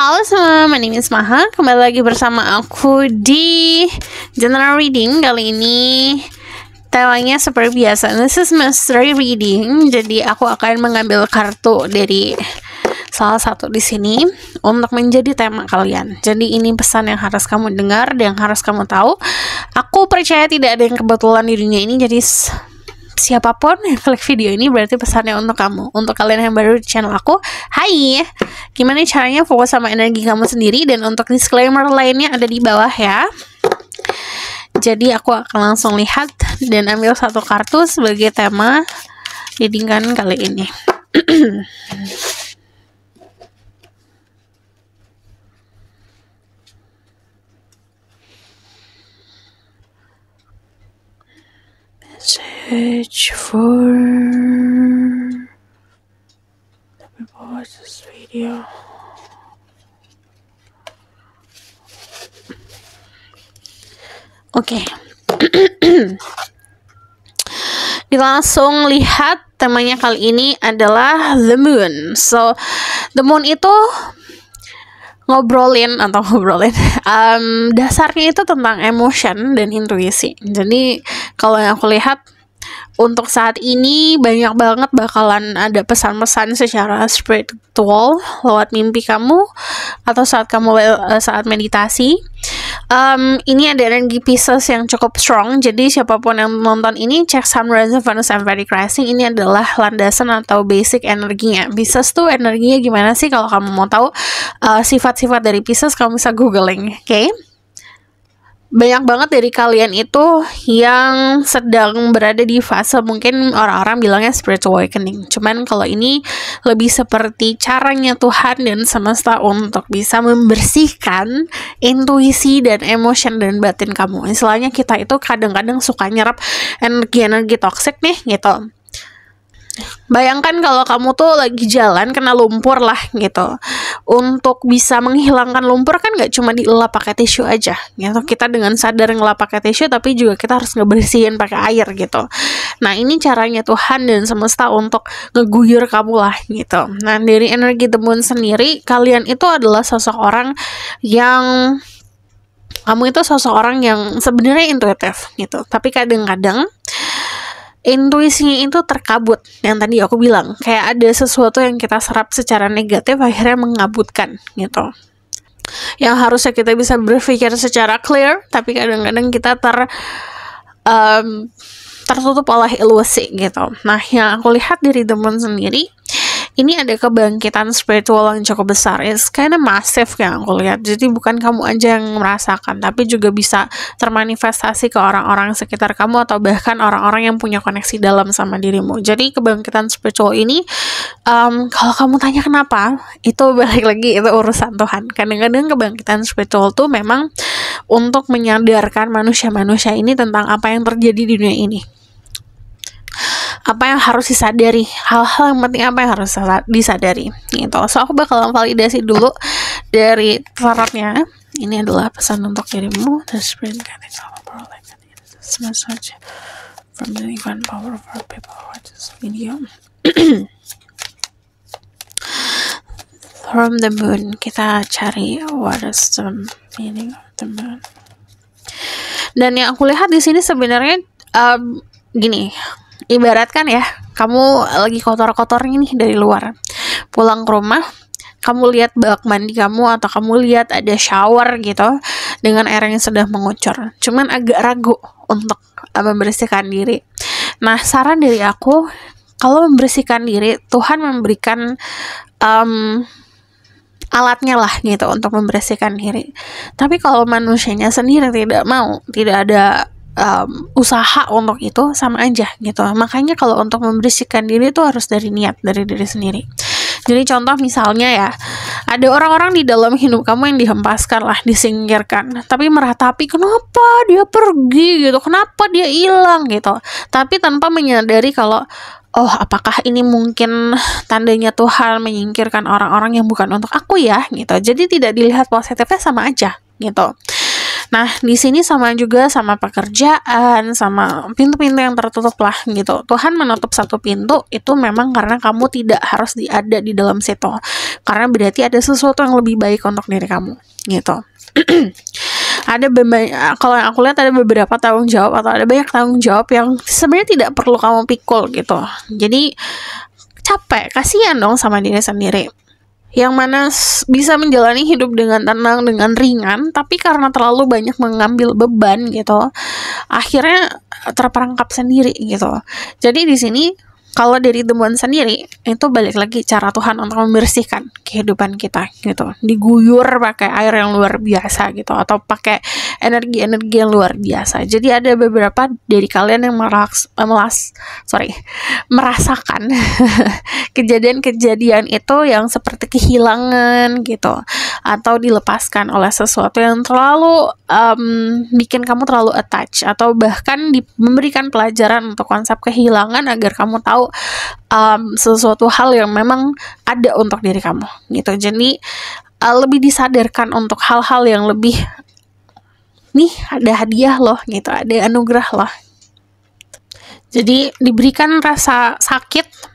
Halo semua, my name is Maha. Kembali lagi bersama aku di General Reading. Kali ini temanya seperti biasa, this is mystery reading. Jadi aku akan mengambil kartu dari salah satu di sini untuk menjadi tema kalian. Jadi ini pesan yang harus kamu dengar, yang harus kamu tahu. Aku percaya tidak ada yang kebetulan di dunia ini. Jadi siapapun yang klik video ini berarti pesannya untuk kamu. Untuk kalian yang baru di channel aku, hai, gimana caranya fokus sama energi kamu sendiri. Dan untuk disclaimer lainnya ada di bawah ya. Jadi aku akan langsung lihat dan ambil satu kartu sebagai tema readingan kali ini. Search for the people watch this video. Oke. Kita langsung lihat temanya kali ini adalah the moon. So, the moon itu dasarnya itu tentang emotion dan intuisi. Jadi kalau yang aku lihat untuk saat ini banyak banget bakalan ada pesan-pesan secara spiritual lewat mimpi kamu atau saat kamu saat meditasi. Ini ada energi Pisces yang cukup strong. Jadi siapapun yang nonton ini, cek Sun, Rising, Venus, and Vedic Rising. Ini adalah landasan atau basic energinya. Pisces tuh energinya gimana sih? Kalau kamu mau tahu sifat-sifat dari Pisces, kamu bisa googling, oke? Banyak banget dari kalian itu yang sedang berada di fase mungkin orang-orang bilangnya spiritual awakening. Cuman kalau ini lebih seperti caranya Tuhan dan semesta untuk bisa membersihkan intuisi dan emotion dan batin kamu. Istilahnya kita itu kadang-kadang suka nyerap energi-energi toxic nih gitu. Bayangkan kalau kamu tuh lagi jalan kena lumpur lah gitu. Untuk bisa menghilangkan lumpur kan gak cuma dielap pakai tisu aja gitu. Kita dengan sadar ngelap pakai tisu, tapi juga kita harus ngebersihin pakai air gitu. Nah ini caranya Tuhan dan semesta untuk ngeguyur kamu lah gitu. Nah dari energi the moon sendiri, kalian itu adalah seseorang yang sebenarnya intuitif gitu. Tapi kadang-kadang intuisinya itu terkabut, yang tadi aku bilang kayak ada sesuatu yang kita serap secara negatif akhirnya mengabutkan gitu, yang harusnya kita bisa berpikir secara clear tapi kadang-kadang kita tertutup oleh ilusi gitu. Nah yang aku lihat dari teman sendiri, ini ada kebangkitan spiritual yang cukup besar. It's kind of massive yang aku lihat. Jadi bukan kamu aja yang merasakan, tapi juga bisa termanifestasi ke orang-orang sekitar kamu atau bahkan orang-orang yang punya koneksi dalam sama dirimu. Jadi kebangkitan spiritual ini, kalau kamu tanya kenapa, itu balik lagi itu urusan Tuhan. Kadang-kadang kebangkitan spiritual tuh memang untuk menyadarkan manusia-manusia ini tentang apa yang terjadi di dunia ini. Apa yang harus disadari, hal-hal yang penting apa yang harus disadari gitu. So aku bakal validasi dulu dari tarotnya. Ini adalah pesan untuk dirimu. The spirit guidance message from the divine power for people who watch this video. From the moon, kita cari what is the meaning of the moon. Dan yang aku lihat di sini sebenarnya gini. Ibaratkan ya, kamu lagi kotor-kotornya nih dari luar, pulang ke rumah, kamu lihat bak mandi kamu atau kamu lihat ada shower gitu dengan air yang sedang mengucur, cuman agak ragu untuk membersihkan diri. Nah saran dari aku, kalau membersihkan diri, Tuhan memberikan alatnya lah gitu untuk membersihkan diri. Tapi kalau manusianya sendiri tidak mau, tidak ada usaha untuk itu, sama aja gitu. Makanya kalau untuk membersihkan diri itu harus dari niat, dari diri sendiri. Jadi contoh misalnya ya, ada orang-orang di dalam hidup kamu yang dihempaskan lah, disingkirkan, tapi meratapi kenapa dia pergi gitu, kenapa dia hilang gitu, tapi tanpa menyadari kalau oh apakah ini mungkin tandanya Tuhan menyingkirkan orang-orang yang bukan untuk aku ya gitu. Jadi tidak dilihat positifnya, sama aja gitu. Nah, di sini sama juga sama pekerjaan, sama pintu-pintu yang tertutup lah gitu. Tuhan menutup satu pintu itu memang karena kamu tidak harus ada di dalam situ. Karena berarti ada sesuatu yang lebih baik untuk diri kamu gitu. Kalau yang aku lihat ada beberapa tanggung jawab atau ada banyak tanggung jawab yang sebenarnya tidak perlu kamu pikul gitu. Jadi capek, kasihan dong sama diri sendiri. Yang mana bisa menjalani hidup dengan tenang, dengan ringan, tapi karena terlalu banyak mengambil beban gitu, akhirnya terperangkap sendiri gitu. Jadi di sini kalau dari temuan sendiri itu balik lagi cara Tuhan untuk membersihkan kehidupan kita gitu, diguyur pakai air yang luar biasa gitu, atau pakai energi-energi yang luar biasa. Jadi ada beberapa dari kalian yang merasakan kejadian-kejadian itu yang seperti kehilangan gitu, atau dilepaskan oleh sesuatu yang terlalu bikin kamu terlalu attach, atau bahkan memberikan pelajaran untuk konsep kehilangan agar kamu tahu sesuatu hal yang memang ada untuk diri kamu gitu. Jadi lebih disadarkan untuk hal-hal yang lebih, nih ada hadiah loh gitu, ada anugerah loh. Jadi diberikan rasa sakit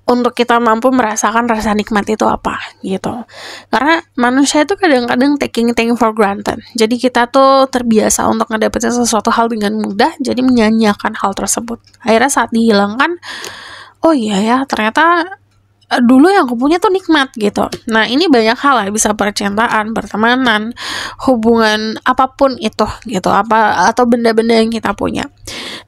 untuk kita mampu merasakan rasa nikmat itu apa gitu. Karena manusia itu kadang-kadang taking things for granted. Jadi kita tuh terbiasa untuk ngedapetin sesuatu hal dengan mudah, jadi menyanyiakan hal tersebut. Akhirnya saat dihilangkan, oh iya ya, ternyata dulu yang aku punya tuh nikmat gitu. Nah, ini banyak hal ya, bisa percintaan, pertemanan, hubungan apapun itu gitu, atau benda-benda yang kita punya.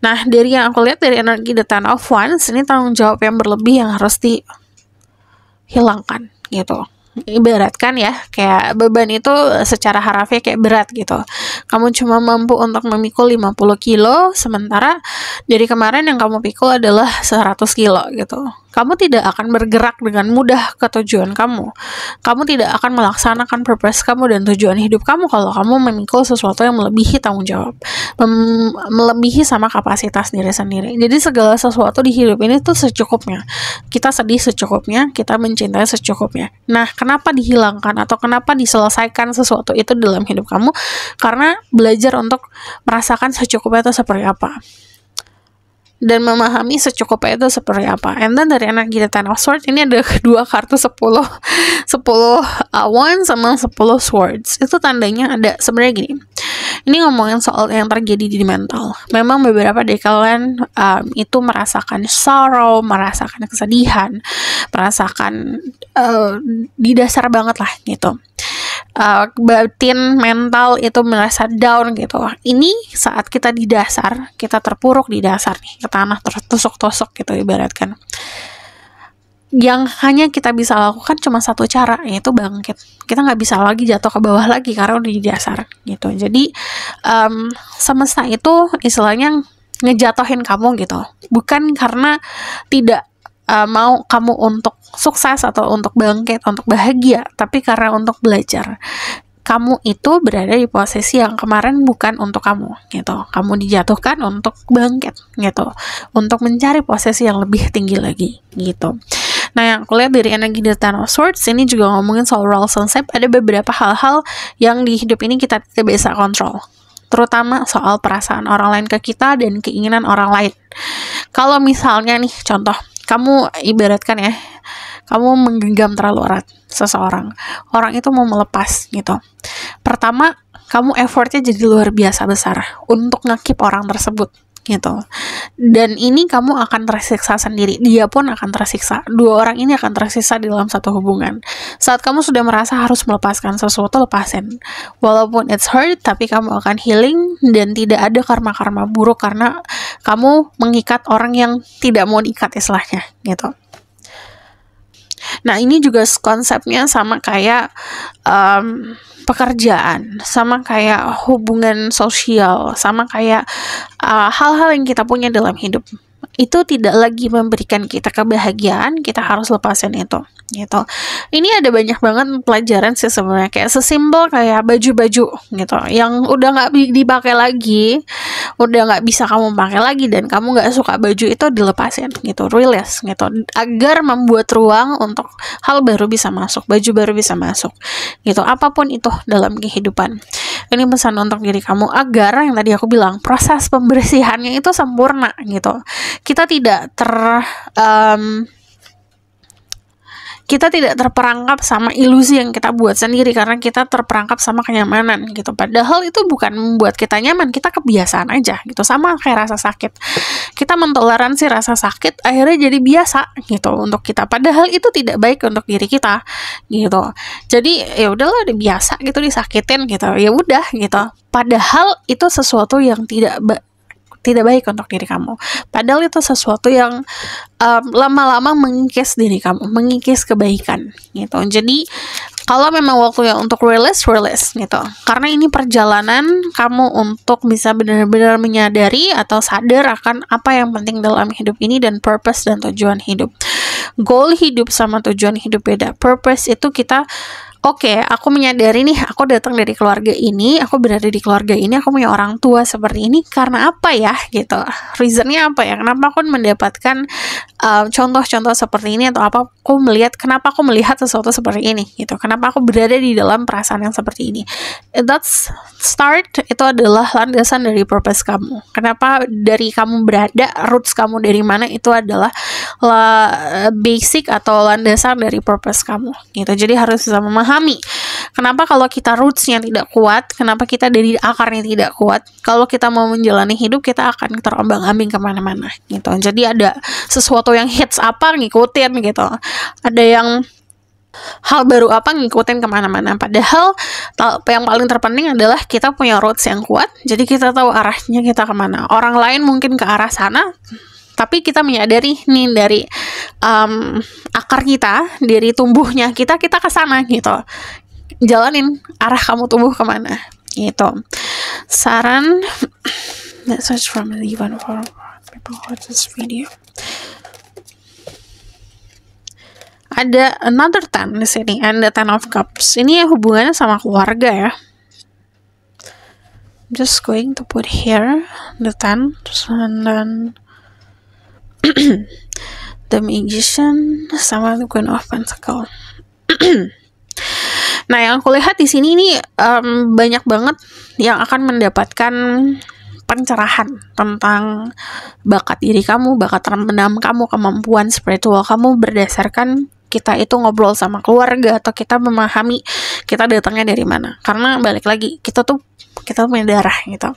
Nah, dari yang aku lihat dari energi The Ten of Wands, ini tanggung jawab yang berlebih yang harus dihilangkan gitu. Ibaratkan ya, kayak beban itu secara harafiah kayak berat gitu. Kamu cuma mampu untuk memikul 50 kilo, sementara dari kemarin yang kamu pikul adalah 100 kilo gitu. Kamu tidak akan bergerak dengan mudah ke tujuan kamu. Kamu tidak akan melaksanakan purpose kamu dan tujuan hidup kamu kalau kamu memikul sesuatu yang melebihi tanggung jawab, melebihi sama kapasitas diri sendiri. Jadi segala sesuatu di hidup ini tuh secukupnya. Kita sedih secukupnya, kita mencintai secukupnya. Nah, kenapa dihilangkan atau kenapa diselesaikan sesuatu itu dalam hidup kamu? Karena belajar untuk merasakan secukupnya itu seperti apa, dan memahami secukupnya itu seperti apa. And then dari energi The Ten of Swords, ini ada kedua kartu 10 Wands sama 10 Swords. Itu tandanya ada sebenarnya gini. Ini ngomongin soal yang terjadi di mental. Memang beberapa dari kalian itu merasakan sorrow, merasakan kesedihan, merasakan di dasar banget lah gitu. Batin, mental itu merasa down gitu. Ini saat kita di dasar, kita terpuruk di dasar nih, ke tanah tertusuk-tusuk gitu ibaratkan. Yang hanya kita bisa lakukan cuma satu cara, yaitu bangkit. Kita nggak bisa lagi jatuh ke bawah lagi karena udah di dasar gitu. Jadi semesta itu istilahnya ngejatuhin kamu gitu, bukan karena tidak mau kamu untuk sukses atau untuk bangkit, untuk bahagia, tapi karena untuk belajar. Kamu itu berada di posisi yang kemarin bukan untuk kamu gitu. Kamu dijatuhkan untuk bangkit gitu, untuk mencari posisi yang lebih tinggi lagi gitu. Nah, yang aku lihat dari energi The Ten of Swords ini juga ngomongin soal relationship. Ada beberapa hal-hal yang di hidup ini kita tidak bisa kontrol, terutama soal perasaan orang lain ke kita dan keinginan orang lain. Kalau misalnya nih contoh, kamu ibaratkan ya, kamu menggenggam terlalu erat seseorang, orang itu mau melepas gitu. Pertama, kamu effortnya jadi luar biasa besar untuk ngekip orang tersebut gitu. Dan ini kamu akan tersiksa sendiri, dia pun akan tersiksa. Dua orang ini akan tersiksa di dalam satu hubungan. Saat kamu sudah merasa harus melepaskan sesuatu, lepasin. Walaupun it's hurt, tapi kamu akan healing dan tidak ada karma-karma buruk karena kamu mengikat orang yang tidak mau diikat istilahnya gitu. Nah, ini juga konsepnya sama kayak pekerjaan, sama kayak hubungan sosial, sama kayak hal-hal yang kita punya dalam hidup. Itu tidak lagi memberikan kita kebahagiaan, kita harus lepasin itu gitu. Ini ada banyak banget pelajaran sih sebenarnya, kayak sesimpel kayak baju-baju gitu yang udah nggak dipakai lagi, udah nggak bisa kamu pakai lagi dan kamu nggak suka baju itu, dilepasin gitu, release gitu, agar membuat ruang untuk hal baru bisa masuk, baju baru bisa masuk gitu, apapun itu dalam kehidupan. Ini pesan untuk diri kamu agar yang tadi aku bilang proses pembersihannya itu sempurna gitu. Kita tidak terperangkap sama ilusi yang kita buat sendiri karena kita terperangkap sama kenyamanan gitu. Padahal itu bukan membuat kita nyaman, kita kebiasaan aja gitu. Sama kayak rasa sakit. Kita mentoleransi rasa sakit akhirnya jadi biasa gitu untuk kita. Padahal itu tidak baik untuk diri kita gitu. Jadi ya udahlah, udah biasa gitu disakitin gitu. Ya udah gitu. Padahal itu sesuatu yang tidak baik untuk diri kamu. Padahal itu sesuatu yang lama-lama mengikis diri kamu, mengikis kebaikan gitu. Jadi kalau memang waktunya untuk release gitu. Karena ini perjalanan kamu untuk bisa benar-benar menyadari atau sadar akan apa yang penting dalam hidup ini dan purpose dan tujuan hidup. Goal hidup sama tujuan hidup beda. Purpose itu kita oke, aku menyadari nih, aku datang dari keluarga ini, aku berada di keluarga ini, aku punya orang tua seperti ini, karena apa ya, gitu. Reasonnya apa ya, kenapa aku mendapatkan contoh-contoh seperti ini, atau kenapa aku melihat sesuatu seperti ini, gitu. Kenapa aku berada di dalam perasaan yang seperti ini. That's start, itu adalah landasan dari purpose kamu. Kenapa dari kamu berada, roots kamu dari mana, itu adalah basic atau landasan dari purpose kamu, gitu. Jadi harus bisa memahami kenapa kalau kita rootsnya tidak kuat, kenapa kita dari akarnya tidak kuat, kalau kita mau menjalani hidup kita akan terombang-ambing kemana-mana gitu. Jadi ada sesuatu yang hits apa ngikutin gitu, ada yang hal baru apa ngikutin kemana-mana. Padahal yang paling terpenting adalah kita punya roots yang kuat, jadi kita tahu arahnya kita kemana. Orang lain mungkin ke arah sana, tapi kita menyadari nih dari akar kita, dari tumbuhnya kita ke sana gitu. Jalanin arah kamu tumbuh kemana gitu. Saran, let's search from the even for people who watch this video. Ada another 10 di sini, and the 10 of cups. Ini hubungannya sama keluarga ya. Just going to put here the 10, and then the Magician sama the Queen of Pentacles. Nah, yang aku lihat di sini ini banyak banget yang akan mendapatkan pencerahan tentang bakat diri kamu, bakat terpendam kamu, kemampuan spiritual kamu berdasarkan kita itu ngobrol sama keluarga atau kita memahami kita datangnya dari mana. Karena balik lagi, kita punya darah gitu.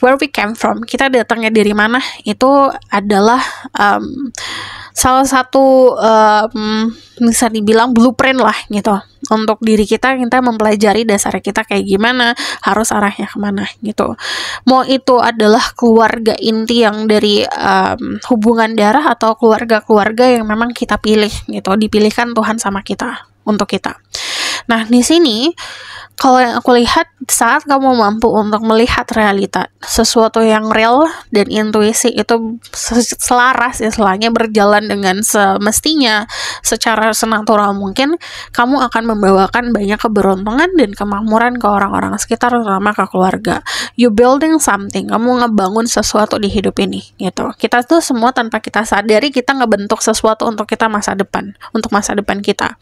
Where we came from, kita datangnya dari mana, itu adalah salah satu bisa dibilang blueprint lah gitu untuk diri kita mempelajari dasar kita kayak gimana, harus arahnya kemana gitu. Mau itu adalah keluarga inti yang dari hubungan darah atau keluarga-keluarga yang memang kita pilih gitu, dipilihkan Tuhan sama kita untuk kita. Nah, di sini kalau yang aku lihat, saat kamu mampu untuk melihat realita, sesuatu yang real dan intuisi itu selaras, istilahnya berjalan dengan semestinya, secara senatural mungkin, kamu akan membawakan banyak keberuntungan dan kemakmuran ke orang-orang sekitar, terutama ke keluarga. You building something, kamu ngebangun sesuatu di hidup ini, gitu. Kita tuh semua tanpa kita sadari, kita ngebentuk sesuatu untuk kita masa depan, untuk masa depan kita.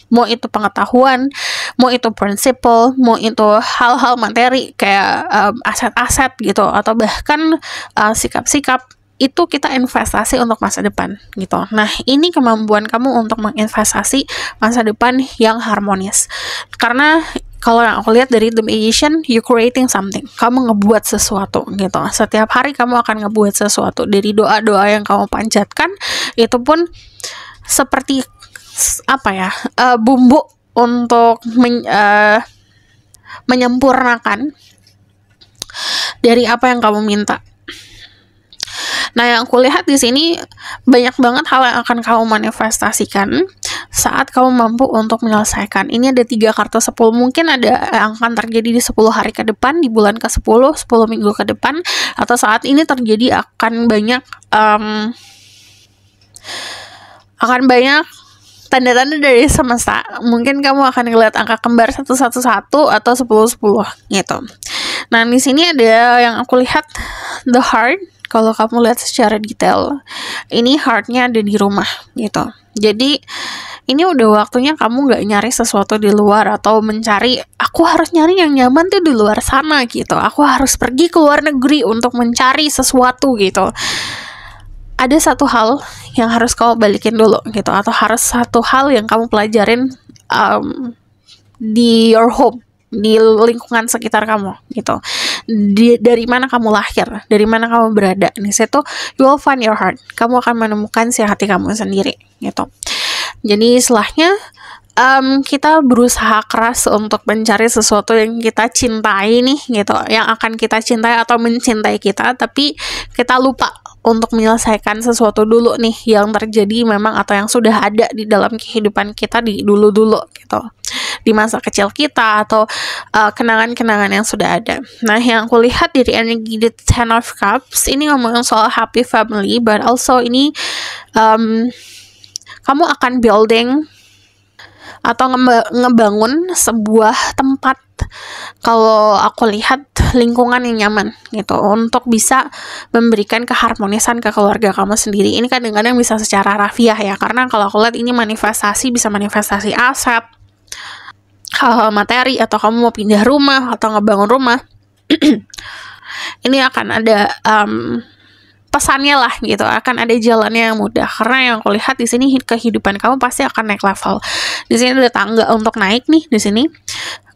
Mau itu pengetahuan, mau itu prinsipal, mau itu hal-hal materi kayak aset-aset gitu, atau bahkan sikap-sikap, itu kita investasi untuk masa depan gitu. Nah, ini kemampuan kamu untuk menginvestasi masa depan yang harmonis. Karena kalau yang aku lihat dari The Magician, you creating something. Kamu ngebuat sesuatu gitu. Setiap hari kamu akan ngebuat sesuatu. Dari doa-doa yang kamu panjatkan, itu pun seperti apa ya, bumbu untuk menyempurnakan dari apa yang kamu minta. Nah, yang aku lihat di sini banyak banget hal yang akan kamu manifestasikan saat kamu mampu untuk menyelesaikan. Ini ada 3 kartu 10, mungkin ada yang akan terjadi di 10 hari ke depan, di bulan ke-10, 10 minggu ke depan, atau saat ini terjadi akan banyak tanda-tanda dari semesta. Mungkin kamu akan ngeliat angka kembar 111 atau 1010 gitu. Nah, di sini ada yang aku lihat the heart. Kalau kamu lihat secara detail, ini heartnya ada di rumah gitu. Jadi ini udah waktunya kamu nggak nyari sesuatu di luar atau mencari, aku harus nyari yang nyaman tuh di luar sana gitu, aku harus pergi ke luar negeri untuk mencari sesuatu gitu. Ada satu hal yang harus kamu balikin dulu gitu, atau harus satu hal yang kamu pelajarin di your home, di lingkungan sekitar kamu gitu. Dari mana kamu lahir, dari mana kamu berada, di situ you will find your heart. Kamu akan menemukan si hati kamu sendiri gitu. Jadi istilahnya kita berusaha keras untuk mencari sesuatu yang kita cintai nih gitu, yang akan kita cintai atau mencintai kita, tapi kita lupa untuk menyelesaikan sesuatu dulu nih yang terjadi memang atau yang sudah ada di dalam kehidupan kita di dulu-dulu gitu, di masa kecil kita atau kenangan-kenangan yang sudah ada. Nah, yang aku lihat dari energi the Ten of Cups ini ngomongin soal happy family, but also ini kamu akan building atau ngebangun sebuah tempat, kalau aku lihat lingkungan yang nyaman gitu, untuk bisa memberikan keharmonisan ke keluarga kamu sendiri. Ini kadang-kadang bisa secara rafiah ya, karena kalau aku lihat ini manifestasi, bisa manifestasi aset, hal-hal materi, atau kamu mau pindah rumah atau ngebangun rumah. Ini akan ada pesannya lah gitu, akan ada jalannya yang mudah, karena yang aku lihat di sini kehidupan kamu pasti akan naik level. Di sini ada tangga untuk naik nih, di sini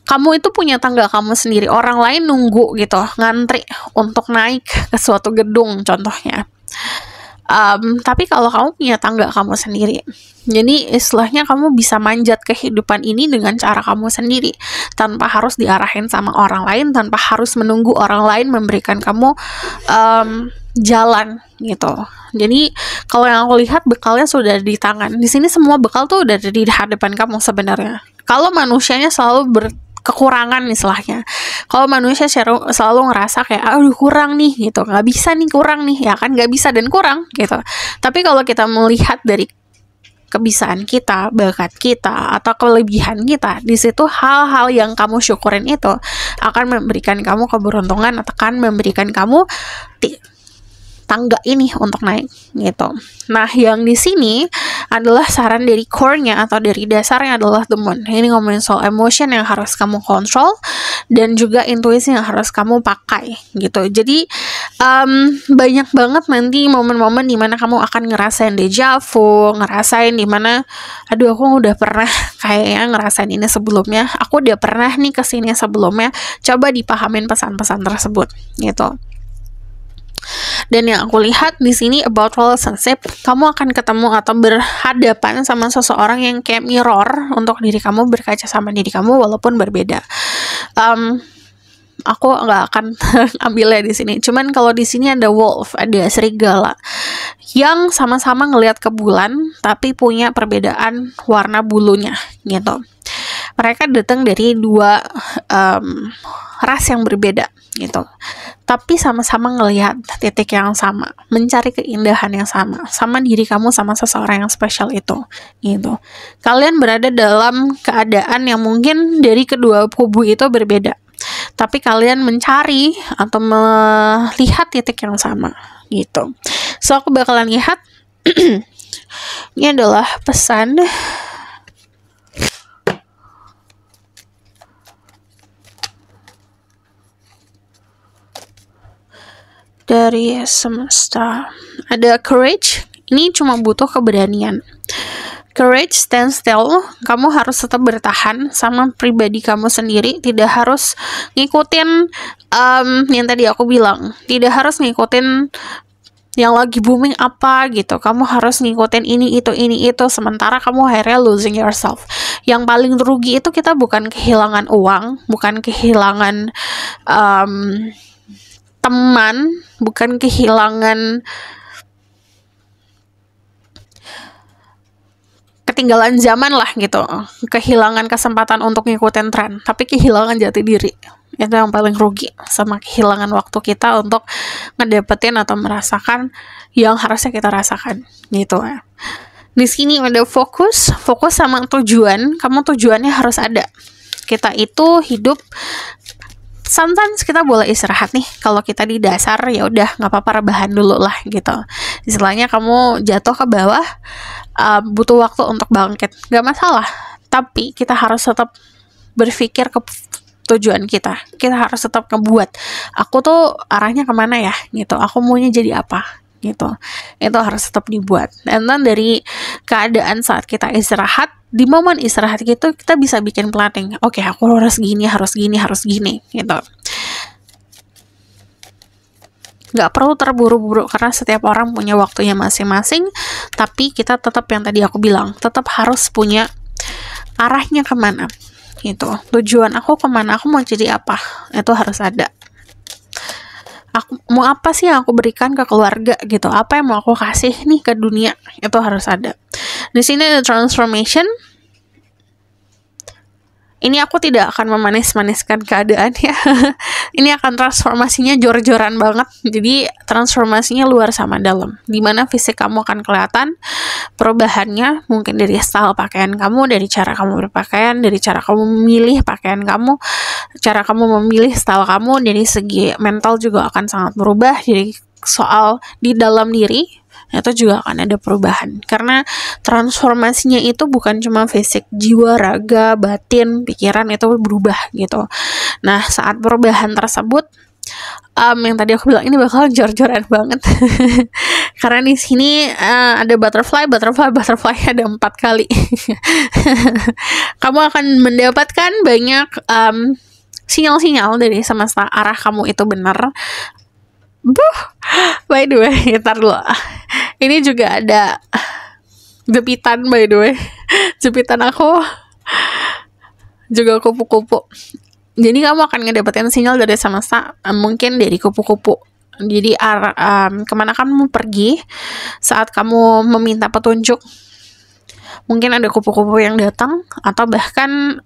kamu itu punya tangga kamu sendiri, orang lain nunggu gitu, ngantri untuk naik ke suatu gedung contohnya. Tapi kalau kamu punya tangga kamu sendiri, jadi istilahnya kamu bisa manjat kehidupan ini dengan cara kamu sendiri, tanpa harus diarahin sama orang lain, tanpa harus menunggu orang lain memberikan kamu jalan gitu. Jadi kalau yang aku lihat bekalnya sudah di tangan. Di sini semua bekal tuh udah ada di hadapan kamu sebenarnya. Kalau manusianya selalu kekurangan istilahnya. Kalau manusia selalu ngerasa kayak aduh kurang nih gitu, nggak bisa nih, kurang nih, ya kan, nggak bisa dan kurang gitu. Tapi kalau kita melihat dari kebisaan kita, bakat kita, atau kelebihan kita, di situ hal-hal yang kamu syukurin itu akan memberikan kamu keberuntungan, atau akan memberikan kamu tangga ini untuk naik gitu. Nah, yang di sini adalah saran dari core-nya atau dari dasarnya adalah the moon. Ini ngomongin soal emotion yang harus kamu kontrol dan juga intuisi yang harus kamu pakai gitu. Jadi banyak banget nanti momen-momen dimana kamu akan ngerasain deja vu, ngerasain dimana aduh aku udah pernah kayaknya ngerasain ini sebelumnya, aku udah pernah nih kesini sebelumnya. Coba dipahamin pesan-pesan tersebut gitu. Dan yang aku lihat di sini about relationship, kamu akan ketemu atau berhadapan sama seseorang yang kayak mirror untuk diri kamu, berkaca sama diri kamu walaupun berbeda. Aku nggak akan ambilnya di sini. Cuman kalau di sini ada wolf, ada serigala yang sama-sama ngelihat ke bulan tapi punya perbedaan warna bulunya gitu. Mereka datang dari dua ras yang berbeda gitu, tapi sama-sama ngelihat titik yang sama, mencari keindahan yang sama, sama diri kamu, sama seseorang yang spesial itu gitu. Kalian berada dalam keadaan yang mungkin dari kedua kubu itu berbeda, tapi kalian mencari atau melihat titik yang sama gitu. So aku bakalan lihat ini adalah pesan dari semesta. Ada courage, ini cuma butuh keberanian. Courage, stand still, kamu harus tetap bertahan sama pribadi kamu sendiri, tidak harus ngikutin yang tadi aku bilang, tidak harus ngikutin yang lagi booming apa gitu. Kamu harus ngikutin ini itu, sementara kamu akhirnya losing yourself. Yang paling rugi itu kita bukan kehilangan uang, bukan kehilangan teman, bukan kehilangan ketinggalan zaman lah gitu, kehilangan kesempatan untuk ngikutin tren, tapi kehilangan jati diri. Itu yang paling rugi, sama kehilangan waktu kita untuk ngedapetin atau merasakan yang harusnya kita rasakan gitu ya. Di sini ada fokus sama tujuan. Kamu tujuannya harus ada. Kita itu hidup, sometimes kita boleh istirahat nih. Kalau kita di dasar ya udah nggak apa-apa, rebahan dulu lah gitu. Istilahnya kamu jatuh ke bawah, butuh waktu untuk bangkit, gak masalah. Tapi kita harus tetap berpikir ke tujuan kita. Kita harus tetap ngebuat, aku tuh arahnya kemana ya gitu, aku maunya jadi apa gitu. Itu harus tetap dibuat. Dan dari keadaan saat kita istirahat, di momen istirahat gitu kita bisa bikin planning. Oke, aku harus gini gitu. Gak perlu terburu-buru karena setiap orang punya waktunya masing-masing. Tapi kita tetap, yang tadi aku bilang, tetap harus punya arahnya kemana gitu. Tujuan aku kemana, aku mau jadi apa, itu harus ada. Aku mau apa sih yang aku berikan ke keluarga gitu, apa yang mau aku kasih nih ke dunia, itu harus ada. Di sini ada transformation. Ini aku tidak akan memanis-maniskan keadaan ya. Ini akan transformasinya jor-joran banget. Jadi transformasinya luar sama dalam. Dimana fisik kamu akan kelihatan perubahannya, mungkin dari style pakaian kamu, dari cara kamu berpakaian, dari cara kamu memilih pakaian kamu, cara kamu memilih style kamu. Dari segi mental juga akan sangat berubah. Jadi soal di dalam diri itu juga akan ada perubahan, karena transformasinya itu bukan cuma fisik, jiwa, raga, batin, pikiran itu berubah gitu. Nah, saat perubahan tersebut, yang tadi aku bilang ini bakal jor-joran banget. Karena di sini ada butterfly ada 4 kali. Kamu akan mendapatkan banyak sinyal-sinyal dari semesta, arah kamu itu benar. By the way, ntar dulu. Ini juga ada jepitan, by the way. Jepitan aku juga kupu-kupu. Jadi kamu akan ngedapetin sinyal dari semesta, mungkin dari kupu-kupu. Jadi kemana kamu pergi saat kamu meminta petunjuk, mungkin ada kupu-kupu yang datang, atau bahkan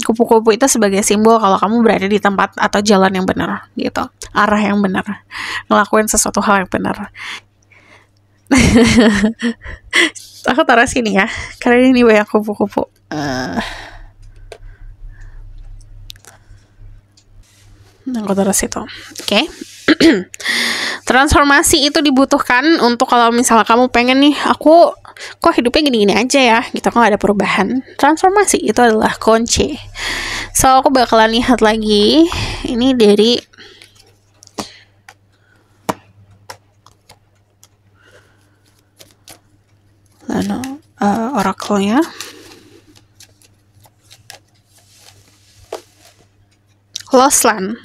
kupu-kupu itu sebagai simbol kalau kamu berada di tempat atau jalan yang benar gitu, arah yang benar, ngelakuin sesuatu hal yang benar. Aku taruh sini ya, karena ini banyak kupu-kupu. Aku taruh situ. Oke. Transformasi itu dibutuhkan untuk kalau misalnya kamu pengen nih, aku kok hidupnya gini-gini aja ya gitu, kok ada perubahan. Transformasi itu adalah kunci. So aku bakalan lihat lagi ini dari oracle-nya. Lost Land.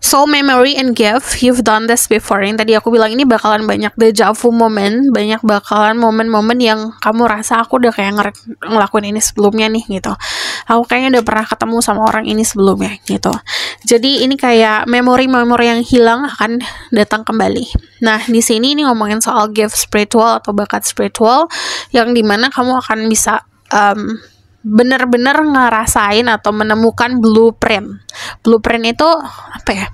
Soul memory and gift, you've done this before. Yang tadi aku bilang, ini bakalan banyak deja vu moment, banyak bakalan momen-momen yang kamu rasa aku udah kayak ngelakuin ini sebelumnya nih gitu. Aku kayaknya udah pernah ketemu sama orang ini sebelumnya gitu. Jadi ini kayak memori-memori yang hilang akan datang kembali. Nah, di sini ini ngomongin soal gift spiritual atau bakat spiritual, yang dimana kamu akan bisa bener-bener ngerasain atau menemukan blueprint. Blueprint itu apa ya?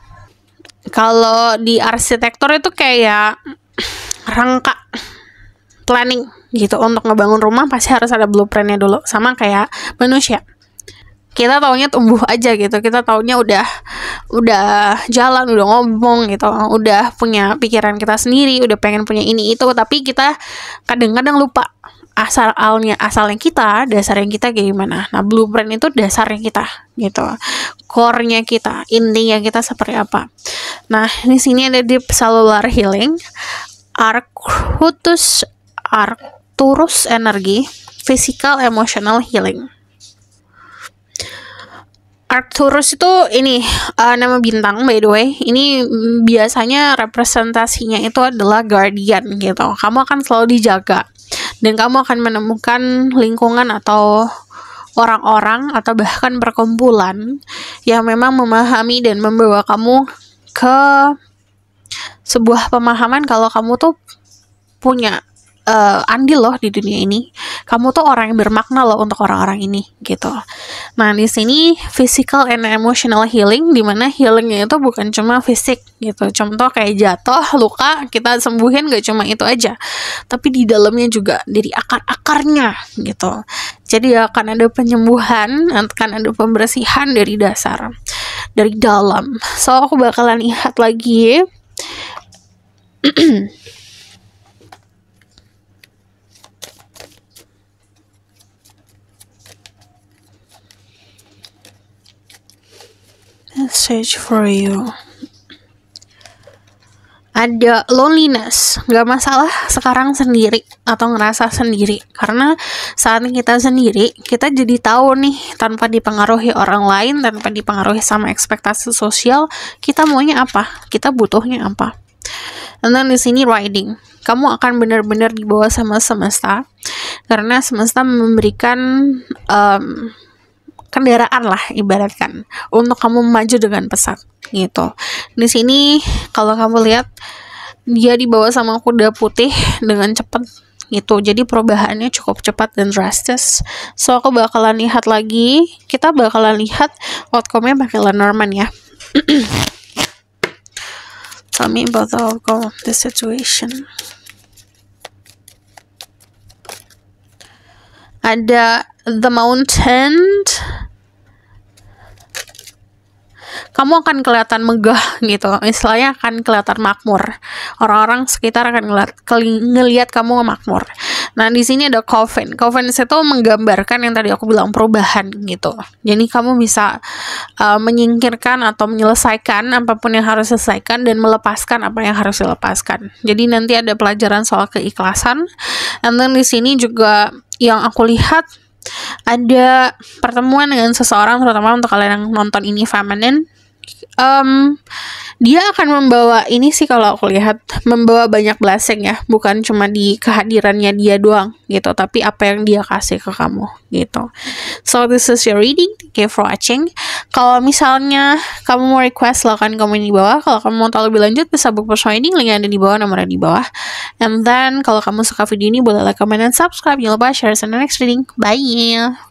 Kalau di arsitektur itu kayak rangka planning gitu. Untuk ngebangun rumah pasti harus ada blueprintnya dulu. Sama kayak manusia. Kita taunya tumbuh aja gitu. Kita taunya udah jalan, udah ngomong gitu, udah punya pikiran kita sendiri, udah pengen punya ini itu, tapi kita kadang-kadang lupa asalnya kita, dasarnya kita kayak gimana. Nah, blueprint itu dasarnya kita gitu, core-nya kita, intinya kita seperti apa. Nah, di sini ada deep cellular healing, Arcturus energy, physical emotional healing. Arcturus itu ini nama bintang, by the way. Ini biasanya representasinya itu adalah guardian gitu. Kamu akan selalu dijaga, dan kamu akan menemukan lingkungan atau orang-orang atau bahkan perkumpulan yang memang memahami dan membawa kamu ke sebuah pemahaman kalau kamu tuh punya andil loh di dunia ini. Kamu tuh orang yang bermakna loh untuk orang-orang ini gitu. Nah, di sini physical and emotional healing, dimana healingnya itu bukan cuma fisik gitu. Contoh kayak jatuh, luka, kita sembuhin gak cuma itu aja, tapi di dalamnya juga dari akar-akarnya gitu. Jadi akan ada penyembuhan, akan ada pembersihan dari dasar, dari dalam. So aku bakalan lihat lagi. message for you. Ada loneliness, gak masalah sekarang sendiri atau ngerasa sendiri, karena saat kita sendiri, kita jadi tahu nih, tanpa dipengaruhi orang lain, tanpa dipengaruhi sama ekspektasi sosial, kita maunya apa, kita butuhnya apa. Dan di sini riding, kamu akan benar-benar dibawa sama semesta, karena semesta memberikan kendaraan lah ibaratkan untuk kamu maju dengan pesat gitu. Di sini kalau kamu lihat dia dibawa sama kuda putih dengan cepat gitu. Jadi perubahannya cukup cepat dan drastis. So aku bakalan lihat lagi, kita bakalan lihat outcome-nya pakai Lenormand ya. Tell me about the outcome of the situation. Ada the mountain. Kamu akan kelihatan megah gitu, istilahnya akan kelihatan makmur. Orang-orang sekitar akan ngelihat kamu makmur. Nah, di sini ada coffin. Coffin itu menggambarkan yang tadi aku bilang perubahan gitu. Jadi kamu bisa menyingkirkan atau menyelesaikan apapun yang harus diselesaikan dan melepaskan apa yang harus dilepaskan. Jadi nanti ada pelajaran soal keikhlasan. And then di sini juga yang aku lihat ada pertemuan dengan seseorang, terutama untuk kalian yang nonton ini feminine. Dia akan membawa ini sih, kalau aku lihat membawa banyak blessing ya, bukan cuma di kehadirannya dia doang gitu, tapi apa yang dia kasih ke kamu gitu. So this is your reading. Thank you for watching. Kalau misalnya kamu mau request, silahkan komen di bawah. Kalau kamu mau tahu lebih lanjut, bisa book personal reading, linknya ada di bawah, nomornya di bawah. And then kalau kamu suka video ini, boleh like, comment, dan subscribe. Jangan lupa share in the next reading. Bye.